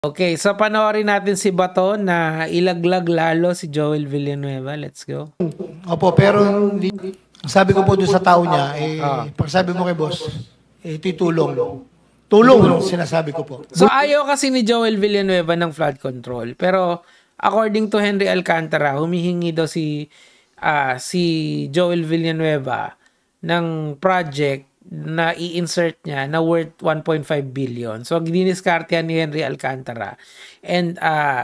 Okay, so panoorin natin si Bato na ilaglag lalo si Joel Villanueva. Let's go. Opo, pero sabi ko po doon sa tao niya, pag sabi mo kay boss, ito'y tulong. Tulong, sinasabi ko po. So ayaw kasi ni Joel Villanueva ng flood control. Pero according to Henry Alcantara, humihingi daw si Joel Villanueva ng project na i-insert niya na worth 1.5 billion. So diniscarte ni Henry Alcantara. And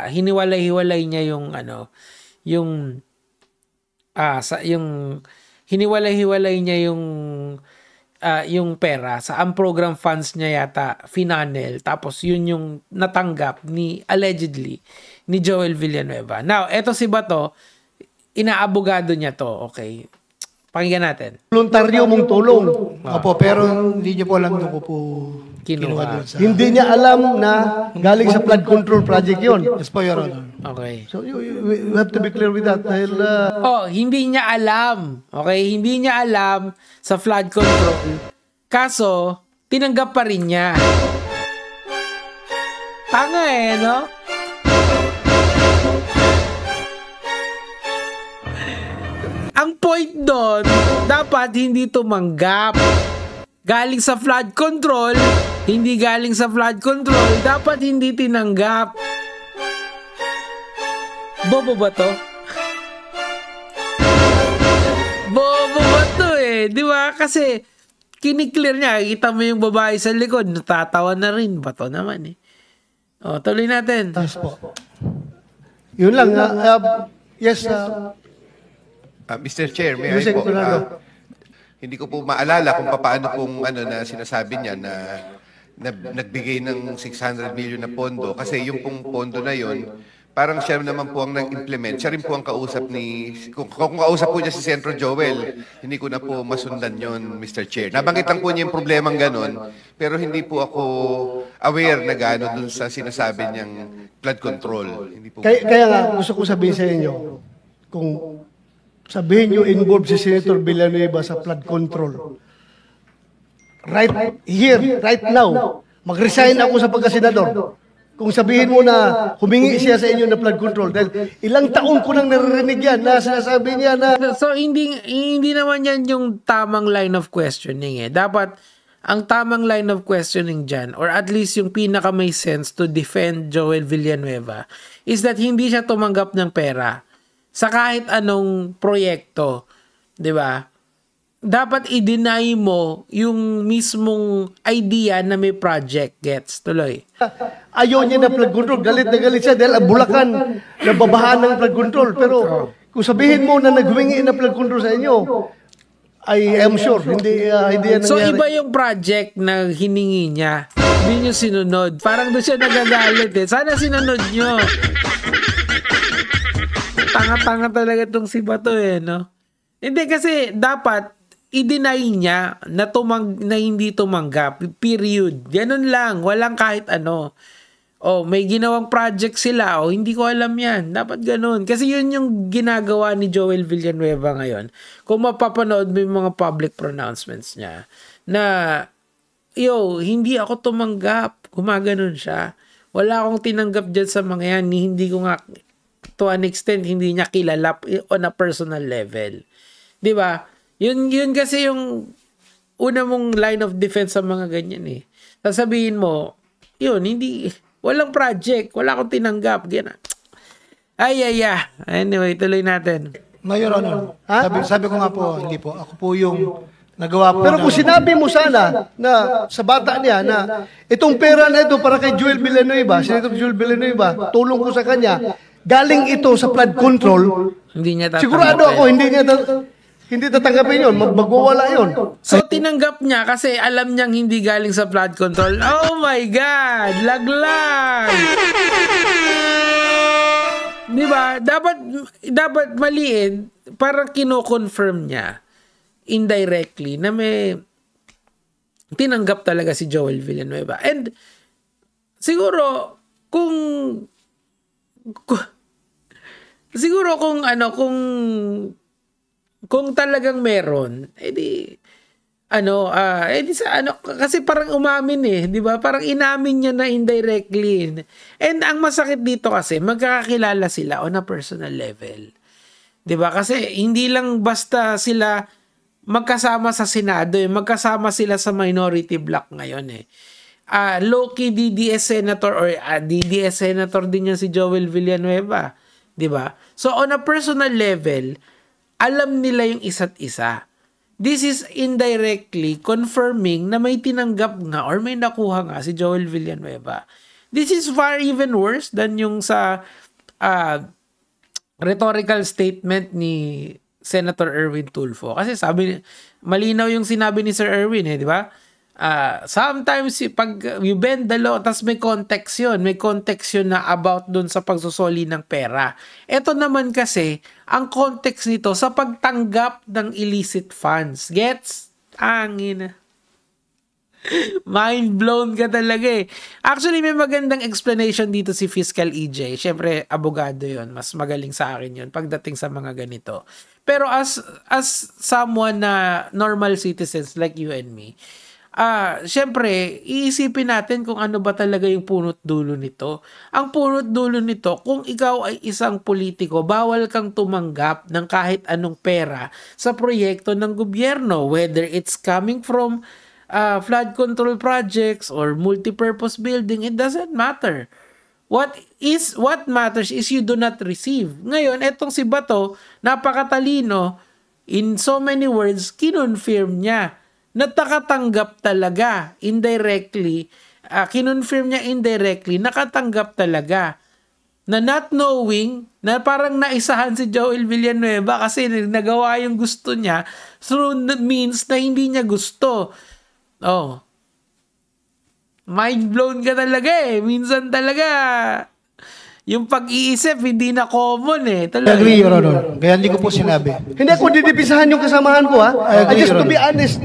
hiniwalay-hiwalay niya yung hiniwalay-hiwalay niya yung pera sa ang program funds niya yata finanel, tapos yun yung natanggap allegedly ni Joel Villanueva. Now, eto si Bato, inaabogado niya to, okay? Pakinggan natin. Voluntaryo mong tulong. Opo, pero hindi niyo po alam doon ko po kinuha doon sa... Hindi niya alam na galing sa flood control project yun. Yes po, Your Honor. Okay. So you have to be clear with that. Dahil, hindi niya alam. Okay? Hindi niya alam sa flood control. Kaso, tinanggap pa rin niya. Tanga no? Ang point doon, dapat hindi tumanggap. Galing sa flood control, hindi galing sa flood control, dapat hindi tinanggap. Bobo ba to? Bobo ba to di ba? Kasi kiniklear niya, kita mo yung babae sa likod, natatawa na rin. Bato naman O, tuloy natin. Yes po. Yun lang. Yes, Mr. Chair, may I po, hindi ko po maalala kung paano pong na sinasabi niya na nagbigay ng 600 million na pondo. Kasi yung pong pondo na yon, parang siya naman po ang nag-implement. Siya rin po ang kausap kung kausap po niya si Centro Joel, hindi ko na po masundan yon, Mr. Chair. Nabangitan po niya yung problemang ganon, pero hindi po ako aware na gano'n dun sa sinasabi niyang flood control. Hindi po kaya nga, gusto ko sabihin sa inyo, kung sabihin nyo involved si Senator Villanueva sa flood control, right here, right now, mag-resign ako sa pagkasenador. Kung sabihin mo na humingi siya sa inyo na flood control, dahil ilang taon ko nang naririnig yan na sinasabi niya na... So, hindi naman yan yung tamang line of questioning Dapat, ang tamang line of questioning dyan, or at least yung pinaka may sense to defend Joel Villanueva, is that hindi siya tumanggap ng pera sa kahit anong proyekto, 'di ba? Dapat i-deny mo yung mismong idea na may project. Gets tuloy. Ayaw niya na flood control, galit na galit siya dahil ang Bulacan nababahaan ng flood control. Pero kung sabihin mo na naghumingi na flood control sa inyo, I am sure hindi yan nangyari. So iba yung project na hiningi niya. Hindi niyo sinunod. Parang doon siya nagagalit Sana sinunod niyo. Tanga-tanga talaga itong si Bato no? Hindi kasi dapat i-deny niya na hindi tumanggap. Period. Ganun lang. Walang kahit ano. May ginawang project sila. Hindi ko alam yan. Dapat ganun. Kasi yun yung ginagawa ni Joel Villanueva ngayon. Kung mapapanood mo yung mga public pronouncements niya na, hindi ako tumanggap. Gumaganon siya. Wala akong tinanggap dyan sa mga yan. Hindi ko nga to an extent, hindi niya kilala on a personal level. Di ba? Yun kasi yung una mong line of defense sa mga ganyan Sasabihin mo, walang project, wala akong tinanggap. Ganyan. Anyway, tuloy natin. Mayor Honor, sabi ko nga po, hindi po. Ako po yung nagawa po. Pero kung sinabi mo sana na sa bata niya na itong pera na ito para kay Joel Villanueva, Senator Joel Villanueva, tulong ko sa kanya, galing ito sa flood control, hindi niya tatanggapin. Sigurado ako, hindi tatanggapin yun. Magwawala yun. So, tinanggap niya kasi alam niyang hindi galing sa flood control. Oh my God! Laglag! Di ba? Dapat maliin, parang kino-confirm niya indirectly na may tinanggap talaga si Joel Villanueva. And siguro, kung kung talagang meron, edi di sa kasi parang umamin di ba? Parang inamin niya na indirectly. And ang masakit dito kasi, magkakakilala sila on a personal level. Di ba? Kasi hindi lang basta sila magkasama sa Senado, magkasama sila sa minority bloc ngayon low-key DDS senator or DDS senator din yan si Joel Villanueva. Di ba? So on a personal level, alam nila yung isa't isa. This is indirectly confirming na may tinanggap nga or may nakuha nga si Joel Villanueva. This is far even worse than yung sa rhetorical statement ni Senator Erwin Tulfo. Kasi malinaw yung sinabi ni Sir Erwin di ba? Sometimes pag you bend the law, tas may context yun na about dun sa pagsusoli ng pera. Ito naman kasi, ang context nito sa pagtanggap ng illicit funds. Gets? Angin. Mind blown ka talaga Actually, may magandang explanation dito si Fiscal EJ. Siyempre, abogado yon, mas magaling sa akin yon pagdating sa mga ganito. Pero as someone na normal citizens like you and me, syempre, iisipin natin kung ano ba talaga yung punot dulo nito. Ang punot dulo nito, kung ikaw ay isang politiko, bawal kang tumanggap ng kahit anong pera sa proyekto ng gobyerno, whether it's coming from flood control projects or multipurpose building, it doesn't matter. What matters is you do not receive. Ngayon, etong si Bato, napakatalino, in so many words, kinonfirm niya na nakatanggap talaga indirectly, kinonfirm niya indirectly, nakatanggap talaga na not knowing na parang naisahan si Joel Villanueva kasi nagawa yung gusto niya through means na hindi niya gusto. Mind blown ka talaga minsan talaga yung pag-iisip hindi na common talaga. Agree, Your Honor. Kaya hindi ko po sinabi. Hindi ako didipisahan yung kasamahan ko I just to be honest.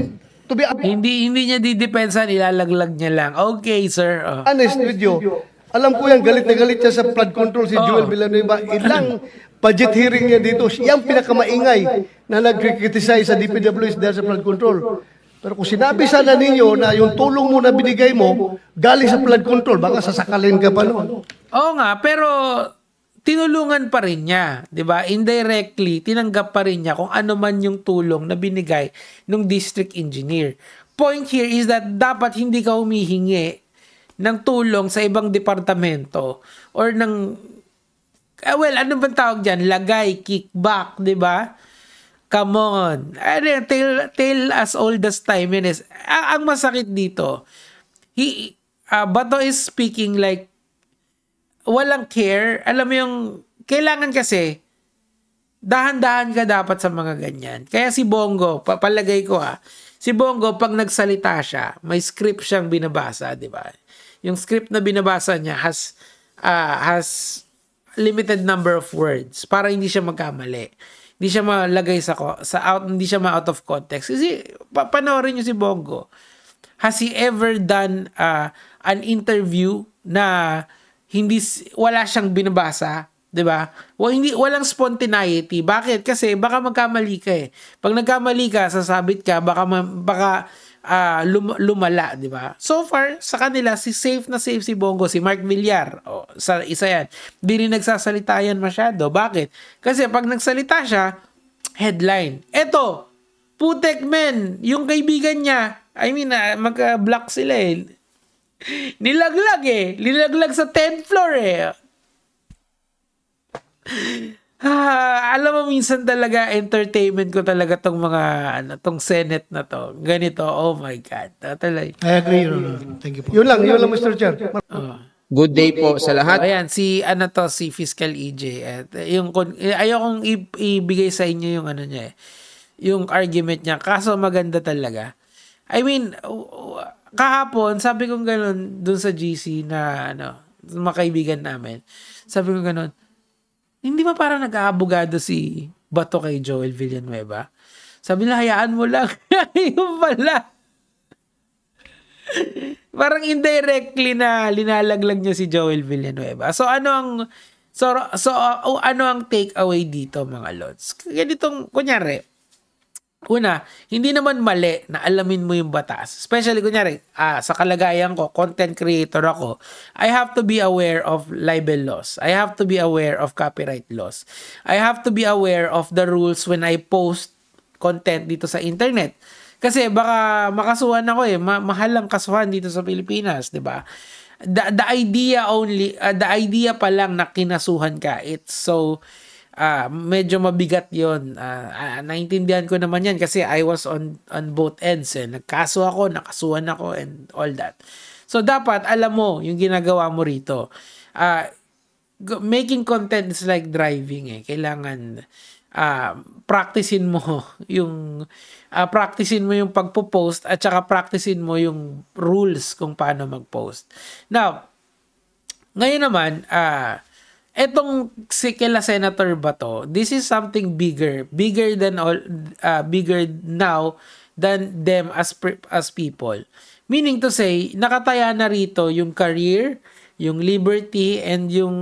Hindi niya didepensan, ilalaglag niya lang. Okay, sir. Honest with you. Alam ko yan, galit na galit siya sa flood control si Joel Villanueva. Ilang budget hearing niya dito, siyang pinakamaingay na nag-criticize sa DPWH dahil sa flood control. Pero kung sinabi sana ninyo na yung tulong mo na binigay mo, galing sa flood control, baka sasakalin ka pa noon. Oo nga, pero tinulungan pa rin niya, 'di ba? Indirectly, tinanggap pa rin niya kung ano man yung tulong na binigay ng district engineer. Point here is that dapat hindi ka humihingi ng tulong sa ibang departamento or ng ano bang tawag diyan? Lagay, kickback, 'di ba? Come on. Tale as old as time is. Ang masakit dito, Bato is speaking like walang care. Alam mo yung, kailangan kasi, dahan-dahan ka dapat sa mga ganyan. Kaya si Bongo, palagay ko si Bongo, pag nagsalita siya, may script siyang binabasa, di ba? Yung script na binabasa niya has limited number of words para hindi siya magkamali. Hindi siya malagay hindi siya ma-out of context. Kasi, panoorin niyo si Bongo. Has he ever done an interview na wala siyang binabasa, 'di ba? Walang spontaneity. Bakit? Kasi baka magkamali ka Pag nagkamali ka, sasabit ka, baka lumala, 'di ba? So far sa kanila safe si Bongo, si Mark Villar. Sa isa yan. Hindi rin nagsasalita yan masyado. Bakit? Kasi pag nagsalita siya, headline. Eto, putek men, yung kaibigan niya, magka-block sila Nilaglag sa 10th floor alam mo, minsan talaga entertainment ko talaga tong mga tong Senate na to. Ganito, oh my God. Talaga. I agree, thank you po. Yun lang Mr. Chair. Good day po sa lahat. Ayan, si Fiscal EJ. Ayokong ibigay sa inyo yung niya yung argument niya. Kaso maganda talaga. Kahapon, sabi ko gano'n dun sa GC na mga kaibigan namin. Sabi ko gano'n, hindi ba parang nag-aabogado si Bato kay Joel Villanueva? Sabi nila, hayaan mo lang. Yung pala. Parang indirectly na linalaglag niya si Joel Villanueva. So ano ang take away dito, mga lods? Ganitong, kunyari, una, hindi naman mali na alamin mo yung batas. Especially, kunyari, sa kalagayan ko, content creator ako, I have to be aware of libel laws. I have to be aware of copyright laws. I have to be aware of the rules when I post content dito sa internet. Kasi baka makasuhan ako mahal ang kasuhan dito sa Pilipinas, 'di ba? The idea pa lang na kinasuhan ka, it's so medyo mabigat yon. Naintindihan ko naman yan kasi I was on both ends. Nagkaso ako, nakasuhan ako, and all that. So, dapat alam mo yung ginagawa mo rito. Making content is like driving. Kailangan practicein mo yung pagpo-post at saka practicein mo yung rules kung paano mag-post. Now, ngayon naman, etong si kila Senator Bato, this is something bigger now than them as people. Meaning to say, nakataya na rito yung career, yung liberty, and yung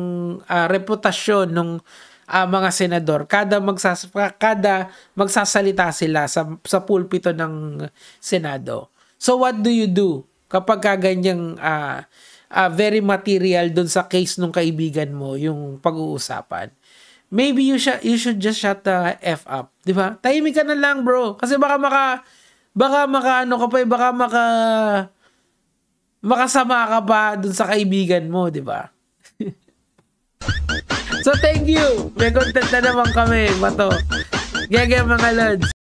reputasyon ng mga senador. Kada magsasalita sila sa pulpito ng Senado. So what do you do kapag ganyang very material dun sa case nung kaibigan mo, yung pag-uusapan? Maybe you should just shut the F up. Di ba? Tahimik ka na lang, bro. Kasi baka makasama ka pa dun sa kaibigan mo, di ba? So, thank you. May content na naman kami, Bato. Gaya mga lods.